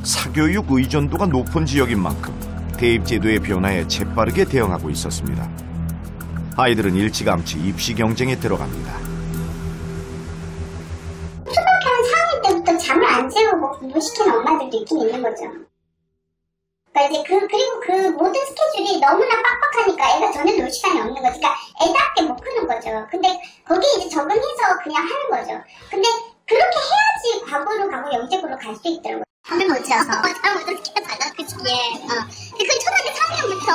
사교육 의존도가 높은 지역인 만큼 대입제도의 변화에 재빠르게 대응하고 있었습니다. 아이들은 일찌감치 입시 경쟁에 들어갑니다. 초등학교 한 4학년 때부터 잠을 안 재우고 공부시키는 엄마들도 있긴 있는 거죠. 그러니까 이제 그리고 그 모든 스케줄이 너무나 빡빡하니까 애가 전혀 놀 시간이 없는 거지. 그러니까 애답게 못 크는 거죠. 근데 거기에 이제 적응해서 그냥 하는 거죠. 근데 그렇게 해야지 과거로 가고 영재고로 갈 수 있더라고요. 잠을 못 자서. 잠을 못 자서 키가 그 시기에. 그 초등학교 4학년부터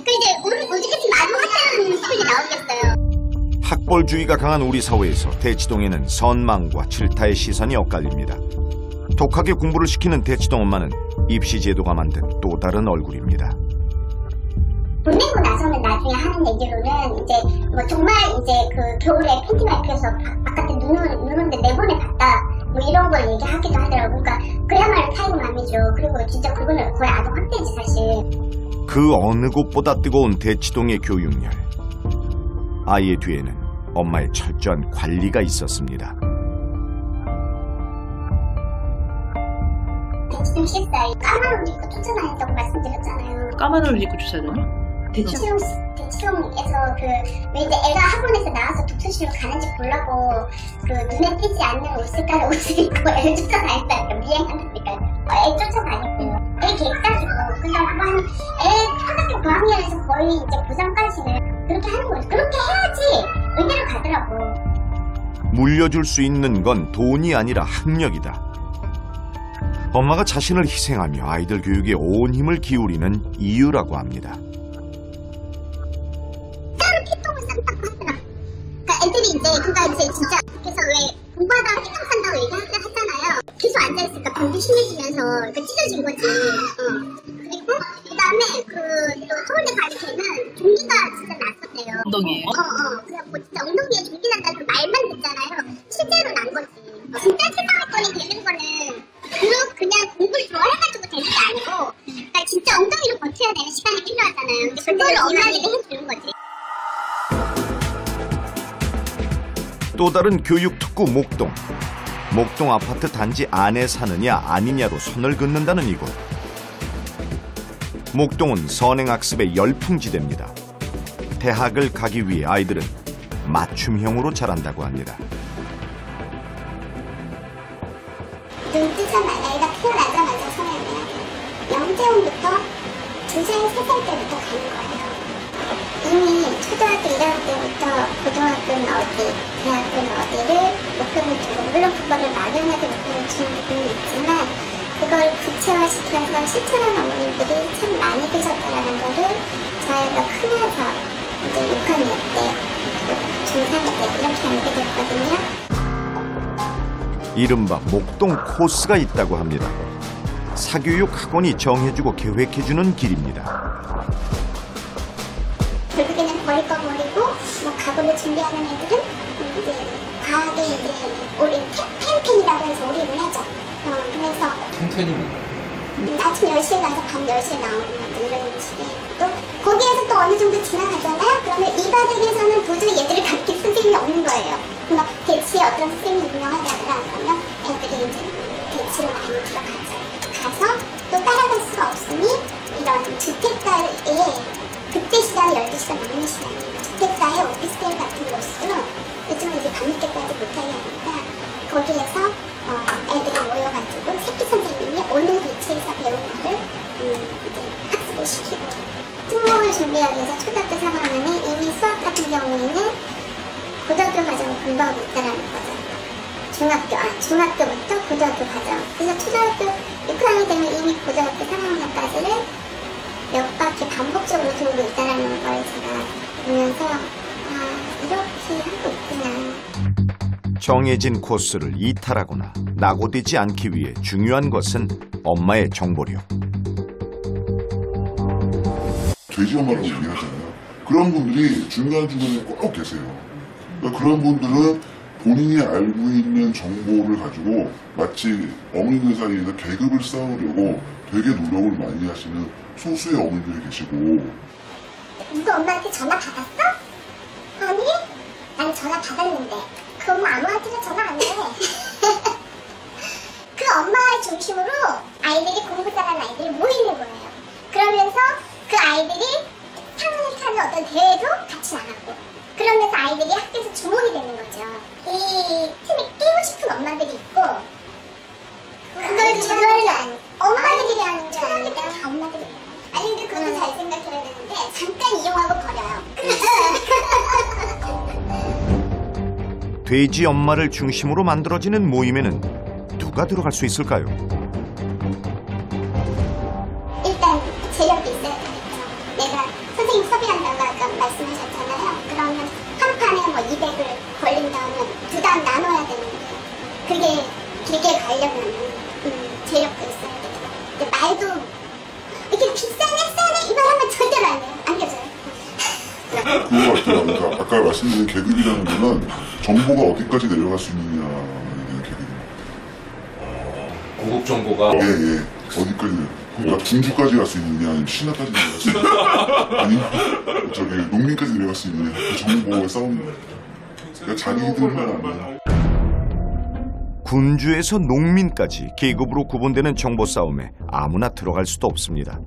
그 이제 오죽했으면 나도 학교라는 소리 나오겠어요. 학벌주의가 강한 우리 사회에서 대치동에는 선망과 질타의 시선이 엇갈립니다. 독하게 공부를 시키는 대치동 엄마는 입시제도가 만든 또 다른 얼굴입니다. 보내고 나서는 나중에 하는 얘기로는 이제 뭐 정말 이제 그 겨울에 팬티만 입혀서 바깥에 눈 오는데 내보내봤다 뭐 이런 걸 얘기하기도 하더라고요. 그러니까 그야말로 타이거맘이죠. 그리고 진짜 그거는 거의 아동 학대지 사실. 그 어느 곳보다 뜨거운 대치동의 교육열. 아이의 뒤에는 엄마의 철저한 관리가 있었습니다. 대치동 실사에 까만 옷 입고 쫓아다녔다고 말씀드렸잖아요. 까만 옷을 입고 쫓아다녀? 대치동에서 왜 이제 애가 학원에서 나와서 독서실로 가는지 보려고 그 눈에 띄지 않는 옷 색깔의 옷을 입고 애를 쫓아다녔다니까 미행하니까 애 쫓아다녔고요. 애 계획 따지고 그냥 애 초등학교 고학년에서 거의 이제 고3까지는 그렇게 하는 거죠. 그렇게 해야지 의대로 가더라고. 물려줄 수 있는 건 돈이 아니라 학력이다. 엄마가 자신을 희생하며 아이들 교육에 온 힘을 기울이는 이유라고 합니다. 애들이 이제 그가 이제 진짜 그래서 왜 공부하다가 피통 산다고 얘기하잖아요. 계속 앉아있으니까 병도 심해지면서 찢어진 거지. 그리고 그다음에 또 서울대 갈 때는 종기가 진짜 났었대요. 엉덩이에요? 그래갖고 진짜 엉덩이에 종기 난다는 말만 듣잖아요. 실제로 난 거지. 진짜 세상에 되는 거는 그냥 공부를 좋아해가지고 되는 게 아니고 그러니까 진짜 엉덩이로 버텨야 되는 시간이 필요하잖아요. 근데 그걸 엄마들이 해주는 거지. 또 다른 교육 특구 목동. 목동 아파트 단지 안에 사느냐 아니냐로 선을 긋는다는 이곳. 목동은 선행학습의 열풍지대입니다. 대학을 가기 위해 아이들은 맞춤형으로 자란다고 합니다. 눈 뜨자마자 애가 태어나자마자 선행을 해야 돼요. 영재원부터 2살, 3살 때부터 가는 거예요. 이미 초등학교 1학년 때부터 고등학교는 어디, 대학교는 어디를 목표를 두고 물론 그거를 막연하게 목표를 주는 부분이 있지만 그걸 구체화시켜서 실천하는 어머님들이 참 많이 계셨다는 거를 저희가 크면서 이제 6학년 때, 중3 때 이렇게 알게 됐거든요. 이른바 목동 코스가 있다고 합니다. 사교육 학원이 정해주고 계획해주는 길입니다. 결국에는 버릴 거 버리고 뭐 과거를 준비하는 애들은 이제 과학에 이제 우리 팬이라고 해서 우리 문화죠. 그래서 아침 10시에 가서 밤 10시에 나오는 것들 이런 식의 또 거기에서 또 어느 정도 지나가잖아요. 그러면 이 바닥에서는 도저히 얘들을 가르칠 선생님이 없는 거예요. 뭐 대치에 어떤 선생님이 유명하다거나 그러면 애들이 이제 대치로 많이 들어가죠. 가서 또 따라갈 수가 없으니 이런 주택가에 그때 시간이 12시간 넘는 시간이에요. 주택가에 오피스텔 같은 곳으로 요즘은 이제 밤늦게까지 못하게 하니까 거기에서 애들이 모여가지고 새끼 선생님이 오는 위치에서 배우는 거를 이제 학습을 시키고 특목을 준비하기 위해서 초등학교 3학년에 이미 수학 같은 경우에는 고등학교 과정을 공부하고 있다는 거죠. 중학교부터 고등학교 과정. 그래서 초등학교 6학년 되면 이미 고등학교 3학년까지를 몇 바퀴 반복적으로 돌고 있다는 걸 제가 보면서 이렇게 하고 있구나. 정해진 코스를 이탈하거나 낙오되지 않기 위해 중요한 것은 엄마의 정보력. 돼지 엄마라고 얘기하잖아요. 그런 분들이 중간중간에 꼭 계세요. 그러니까 그런 분들은 본인이 알고 있는 정보를 가지고 마치 어머니들 사이에서 계급을 쌓으려고 되게 노력을 많이 하시는 소수의 어머니들이 계시고. 누가 엄마한테 전화 받았어? 아니? 난 전화 받았는데 그 엄마 아무한테나 전화 안 해. 그 엄마의 중심으로 아이들이 주말은 엄마들이 하는 줄 알았는데 다 엄마들이. 아니 근데 그것도 잘 생각해야 되는데 잠깐 이용하고 버려요. 돼지 엄마를 중심으로 만들어지는 모임에는 누가 들어갈 수 있을까요? 일단 재력이 있어야 되겠죠. 내가 선생님 섭외한다고 아까 말씀하셨잖아요. 그러면 한 판에 뭐 200을 벌린다면 2단 나눠야 되는데 그게 길게 가려면 재력도 있어야 되고. 근데 말도 이렇게 비싸네 싸네 이걸 하면 절대로 안 돼요. 안 껴져요. 그거 같아요. 그러니까 아까 말씀드린 계급이라는 거는 정보가 어디까지 내려갈 수 있느냐에 대한 계급입니다. 고급 정보가 예. 어디까지, 그러니까 중주까지 갈 수 있느냐, 아니면 신화까지 내려갈 수 있느냐, 아니면 저기 농민까지 내려갈 수 있느냐, 그 정보의 싸움입니다. 그러니까 자기들만 아는. 군주에서 농민까지 계급으로 구분되는 정보 싸움에 아무나 들어갈 수도 없습니다.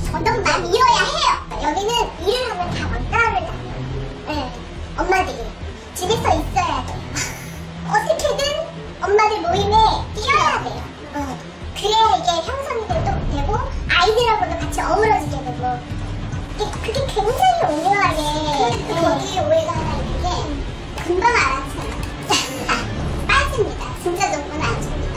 저도 막 이뤄야 해요. 여기는 일을 하면 다 왕따를 당해요. 네. 엄마들이 집에서 있어야 돼요. 어떻게든 엄마들 모임에 뛰어야 돼요. 그래야 이게 형성도 되고 아이들하고도 같이 어우러지게 되고 그게 굉장히 오묘하게 거기에 오해가 하나 있는 게 금방 알아채요. 빠집니다. 진짜 정보는 안 줍니다.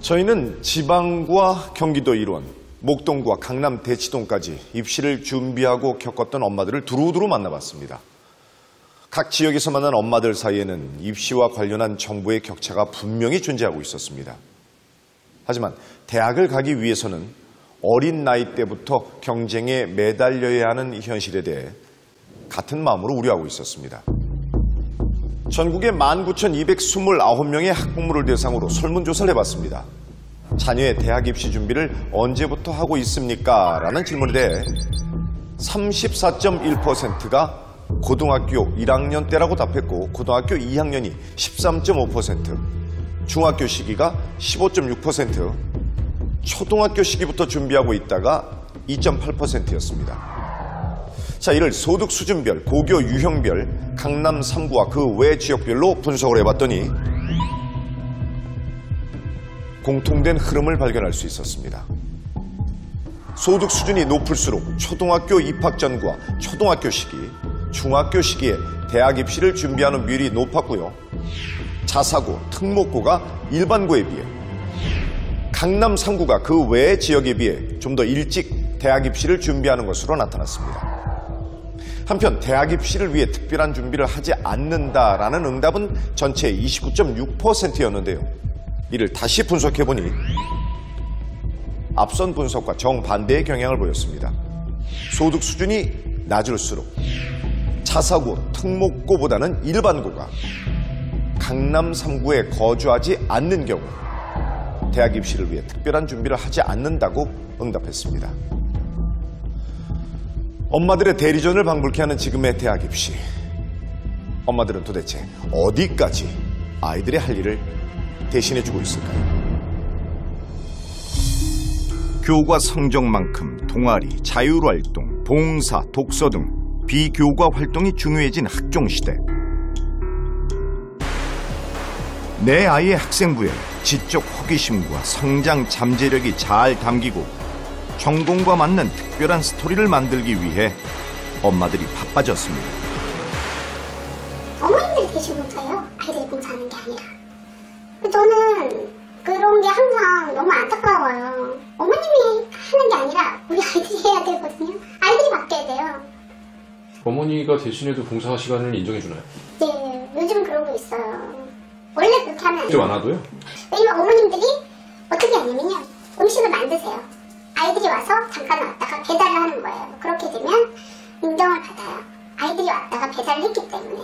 저희는 지방과 경기도 일원, 목동과 강남 대치동까지 입시를 준비하고 겪었던 엄마들을 두루두루 만나봤습니다. 각 지역에서 만난 엄마들 사이에는 입시와 관련한 정보의 격차가 분명히 존재하고 있었습니다. 하지만 대학을 가기 위해서는 어린 나이 때부터 경쟁에 매달려야 하는 현실에 대해 같은 마음으로 우려하고 있었습니다. 전국에 19,229명의 학부모를 대상으로 설문조사를 해봤습니다. 자녀의 대학 입시 준비를 언제부터 하고 있습니까? 라는 질문에 대해 34.1%가 고등학교 1학년 때라고 답했고 고등학교 2학년이 13.5%, 중학교 시기가 15.6%, 초등학교 시기부터 준비하고 있다가 2.8%였습니다. 자, 이를 소득 수준별, 고교 유형별, 강남 3구와 그 외 지역별로 분석을 해봤더니 공통된 흐름을 발견할 수 있었습니다. 소득 수준이 높을수록 초등학교 입학 전과 초등학교 시기, 중학교 시기에 대학 입시를 준비하는 비율이 높았고요. 자사고, 특목고가 일반고에 비해 강남 3구가 그 외 지역에 비해 좀 더 일찍 대학 입시를 준비하는 것으로 나타났습니다. 한편 대학 입시를 위해 특별한 준비를 하지 않는다라는 응답은 전체의 29.6%였는데요. 이를 다시 분석해보니 앞선 분석과 정반대의 경향을 보였습니다. 소득 수준이 낮을수록 자사고, 특목고보다는 일반고가 강남 3구에 거주하지 않는 경우 대학 입시를 위해 특별한 준비를 하지 않는다고 응답했습니다. 엄마들의 대리전을 방불케 하는 지금의 대학 입시. 엄마들은 도대체 어디까지 아이들의 할 일을 대신해주고 있을까요? 교과 성적만큼 동아리, 자율활동, 봉사, 독서 등 비교과 활동이 중요해진 학종시대. 내 아이의 학생부에 지적 호기심과 성장 잠재력이 잘 담기고 전공과 맞는 특별한 스토리를 만들기 위해 엄마들이 바빠졌습니다. 어머님들이 계신 못해요. 아이들이 봉사하는 게 아니라. 저는 그런 게 항상 너무 안타까워요. 어머님이 하는 게 아니라 우리 아이들이 해야 되거든요. 아이들이 맡겨야 돼요. 어머니가 대신해도 봉사 시간을 인정해주나요? 네, 요즘 그러고 있어요. 원래 그렇게 하면 안 좀 돼요. 안 하도요? 왜냐면 어머님들이 어떻게 하냐면요. 음식을 만드세요. 아이들이 와서 잠깐 왔다가 배달을 하는 거예요. 그렇게 되면 인정을 받아요. 아이들이 왔다가 배달을 했기 때문에.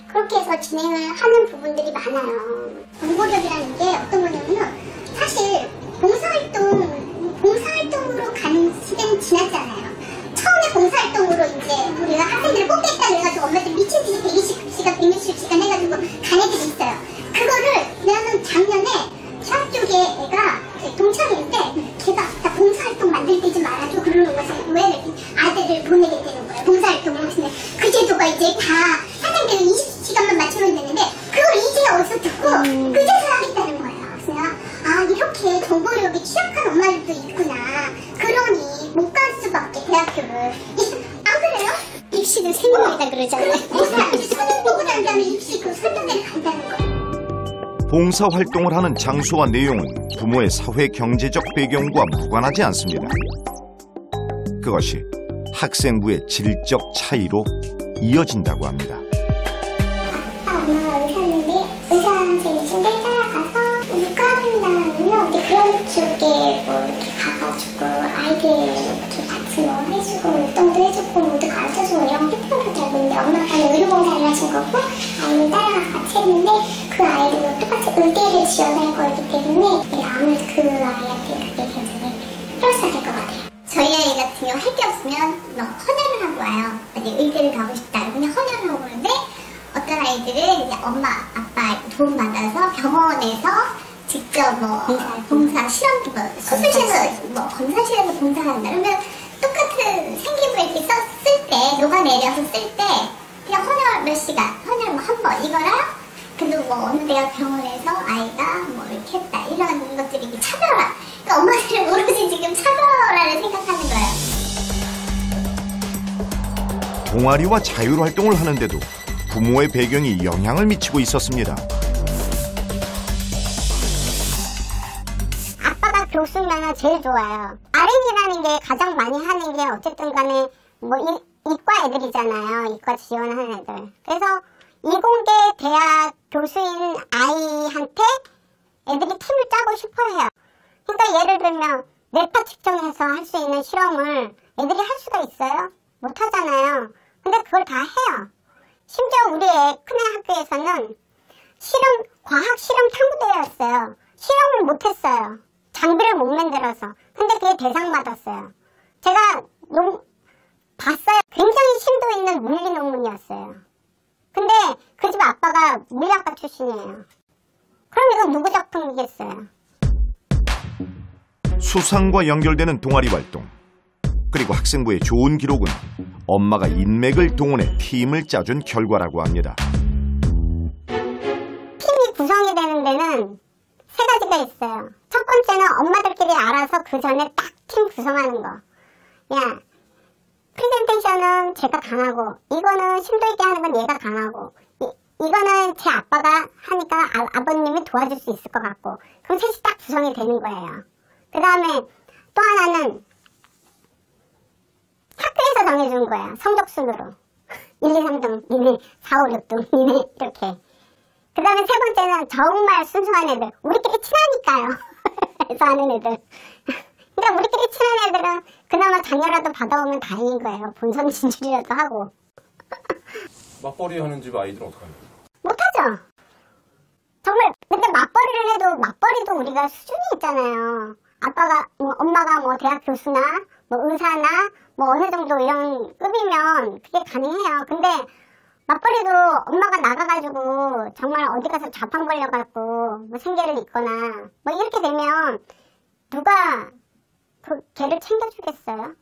그렇게 해서 진행을 하는 부분들이 많아요. 공부력이라는 게 어떤 거냐면요. 사실 봉사활동으로 가는 시대는 지났잖아요. 처음에 봉사활동으로 이제 우리가 학생들을 뽑겠다고 해가지고 엄마들 미친 듯이 120시간, 160시간 해가지고 간 애들이 있어요. 그거를 나는 작년에 대학 쪽에 애가 동창인데 걔가 나 봉사활동 만들 때 좀 말아줘 그러는 거지. 왜 아들을 보내게 되는 거예요. 봉사활동을 하시는데 그 제도가 이제 다 학생들은 20시간만 맞추면 되는데 그걸 이제 어디서 듣고 그제서 하겠다는 거예요. 그래서 내가 이렇게 정보력이 취약한 엄마들도 있구나. 그러니 못 갈 수밖에 대학교를. 안 그래요? 입시도 생명이다 그러잖아요. 무슨 수능 보고 난 다음에 입시 그 설명회를 간다는 거예요. 봉사활동을 하는 장소와 내용은 부모의 사회 경제적 배경과 무관하지 않습니다. 그것이 학생부의 질적 차이로 이어진다고 합니다. 엄마가 의사인데 의사 선생님인데 따라가서 육아한다면요 근데 그런 쪽에 뭐 이렇게 가가지고 아이들 이렇게 같이 뭐 해주고 운동도 해주고 모두 가르쳐주고 이런 혜택을 잘 보는데 엄마가 의료봉사를 하신 거고 아이를 따라가서 같이 했는데 그 아이도 똑같이 의대를 지원할 거기 때문에 아무래도 그 아이한테 그게 굉장히 플러스가 될 것 같아요. 저희 아이 같은 경우 할 게 없으면 헌혈을 하고 와요. 의대를 가고 싶다 그냥 헌혈을 하고 오는데 어떤 아이들은 이제 엄마, 아빠 도움받아서 병원에서 직접 봉사 실험, 수술실에서 검사실에서 봉사한다. 그러면 똑같은 생기부 이렇게 썼을 때, 녹아내려서 쓸 때, 그냥 헌혈 몇 시간, 헌혈 한 번, 이거랑, 그리고 어느 대학 병원에서 아이가 이렇게 했다. 이런 것들이 이렇게 차별화. 그러니까 엄마들은 오로지 지금 차별화를 생각하는 거예요. 동아리와 자율활동을 하는데도 부모의 배경이 영향을 미치고 있었습니다. 아빠가 교수면 제일 좋아요. R&D라는 게 가장 많이 하는 게 어쨌든 간에 이과 애들이잖아요. 이과 지원하는 애들. 그래서 이공계 대학 교수인 아이한테 애들이 팀을 짜고 싶어 해요. 그러니까 예를 들면 뇌파 측정해서 할 수 있는 실험을 애들이 할 수가 있어요? 못 하잖아요. 근데 그걸 다 해요. 심지어 우리 큰애 학교에서는 과학 실험 탐구대회였어요. 실험을 못했어요. 장비를 못 만들어서. 근데 그게 대상 받았어요. 제가 봤어요. 굉장히 심도 있는 물리 논문이었어요. 근데 그 집 아빠가 물리학과 출신이에요. 그럼 이거 누구 작품이겠어요? 수상과 연결되는 동아리 활동, 그리고 학생부의 좋은 기록은 엄마가 인맥을 동원해 팀을 짜준 결과라고 합니다. 팀이 구성이 되는 데는 세 가지가 있어요. 첫 번째는 엄마들끼리 알아서 그 전에 딱 팀 구성하는 거. 야, 프레젠테이션은 제가 강하고, 이거는 심도 있게 하는 건 얘가 강하고, 이거는 제 아빠가 하니까 아버님이 도와줄 수 있을 것 같고, 그럼 셋이 딱 구성이 되는 거예요. 그 다음에 또 하나는 학교에서 정해준 거야. 성적순으로. 1, 2, 3등, 니네 4, 5, 6등, 니네 이렇게. 그 다음에 세 번째는 정말 순수한 애들. 우리끼리 친하니까요. 그래서 하는 애들. 그러니까 우리끼리 친한 애들은 그나마 장려라도 받아오면 다행인 거예요. 본선 진출이라도 하고. 맞벌이 하는 집 아이들은 어떡합니까? 못하죠. 정말 근데 맞벌이를 해도 맞벌이도 우리가 수준이 있잖아요. 아빠가 엄마가 대학 교수나 의사나 어느 정도 이런 급이면 그게 가능해요. 근데 맞벌이도 엄마가 나가가지고 정말 어디 가서 자판 벌려갖고 생계를 잇거나 이렇게 되면 누가 그 걔를 챙겨주겠어요?